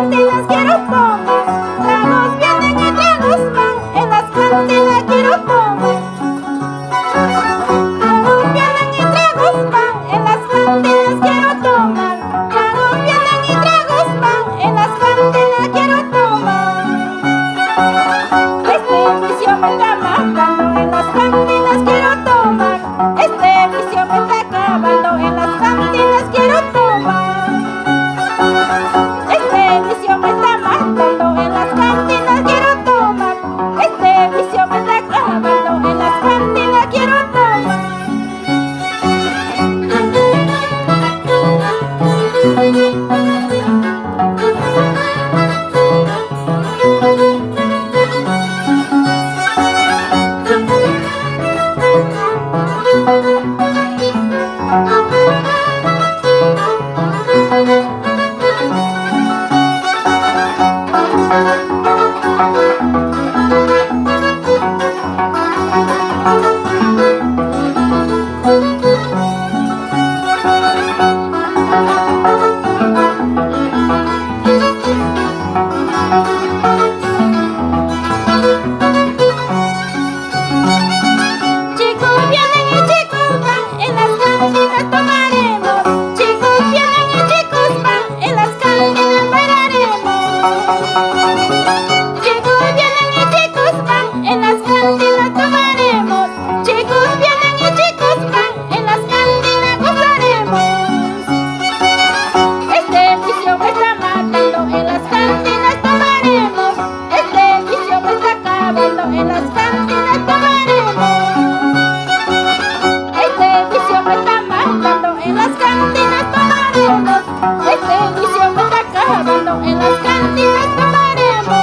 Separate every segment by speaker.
Speaker 1: cantinas quiero tomar. Tragos vienen y tragos van, en las cantinas quiero tomar. Tragos vienen y tragos van, en las cantinas quiero tomar. Tragos vienen y tragos van, en las cantinas quiero tomar. Este vicio me está matando, en las cantinas quiero tomar. Este vicio me está acabando, en las cantinas quiero tomar. Este vicio me está matando, en las cantinas quiero tomar. Este vicio me está acabando, en las cantinas quiero tomar. Chicos vienen y chicos van, en las cantinas tomaremos. Chicos vienen y chicos van, en las cantinas bailaremos. Chicos vienen y chicos van, en las cantinas tomaremos. Chicos vienen y chicos van, en las cantinas gozaremos. Este vicio me está matando, en las cantinas tomaremos. Este vicio me está acabando, en las cantinas tomaremos. Este vicio me está matando, en las cantinas tomaremos. Este vicio me está acabando, en las cantinas tomaremos.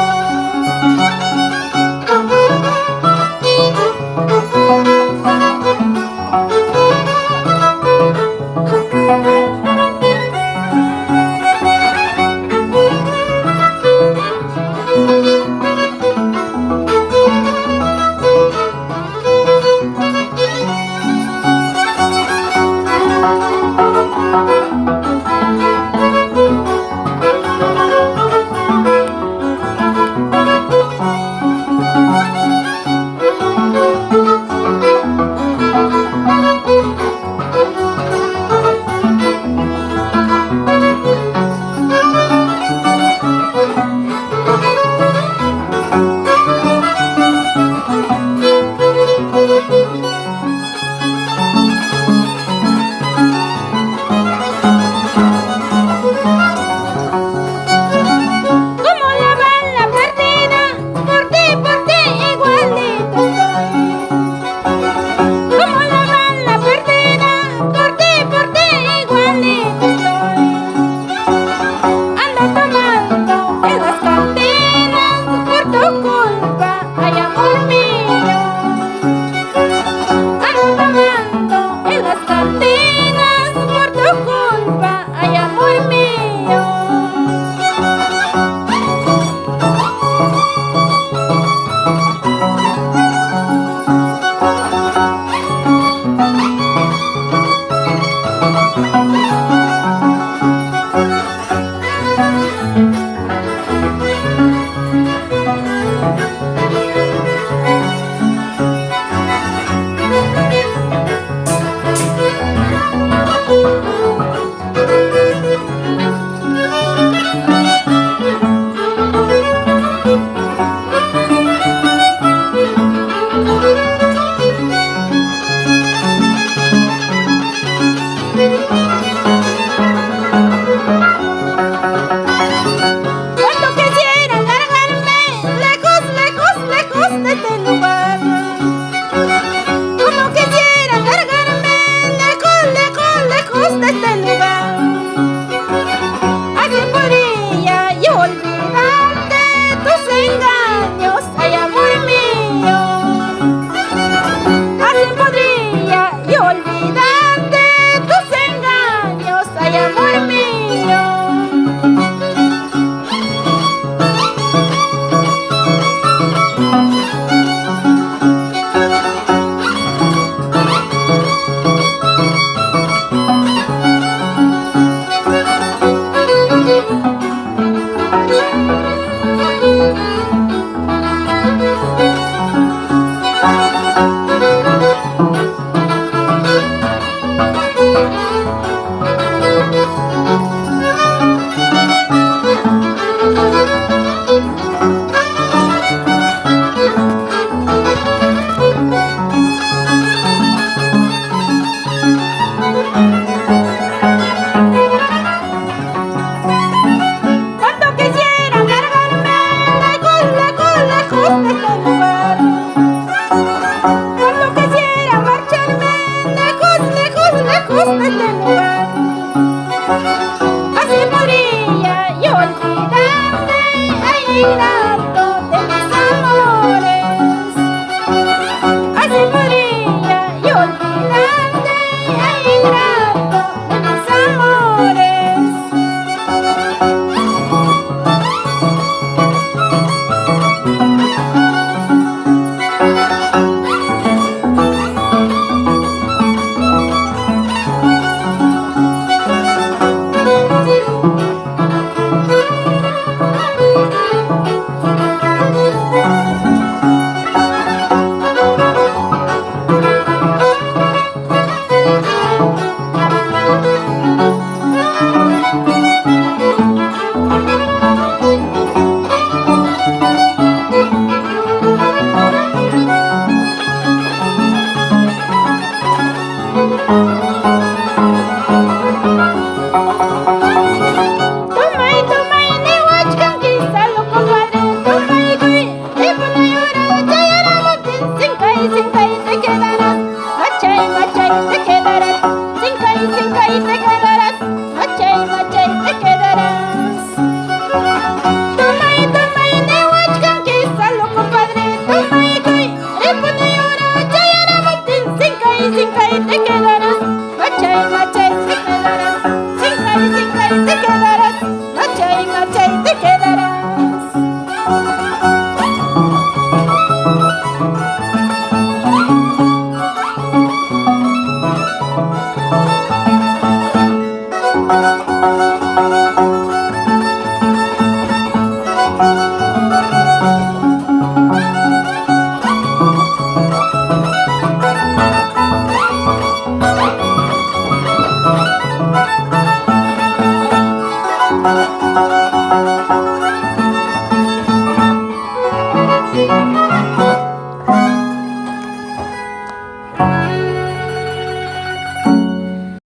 Speaker 1: ¿Cómo la va la perdida? Por ti igualito estoy. ¿Cómo la va la perdida? Por ti igualito estoy. Ando tomando en las cantinas por tu culpa, ay amor mío. Ando tomando en las cantinas por tu culpa, ay amor mío. Cuando quisiera largarme lejos, lejos, lejos de este lugar. Como quisiera largarme lejos, lejos, lejos de este lugar. Así podría yo olvidarte tus engaños, ay amor mío. Así podría yo olvidarte tus engaños, ay amor mío. Cuando quisiera largarme lejos, lejos, lejos de este lugar. Cuando quisiera marcharme lejos, lejos, lejos de este lugar. Así podría yo olvidarme, ay,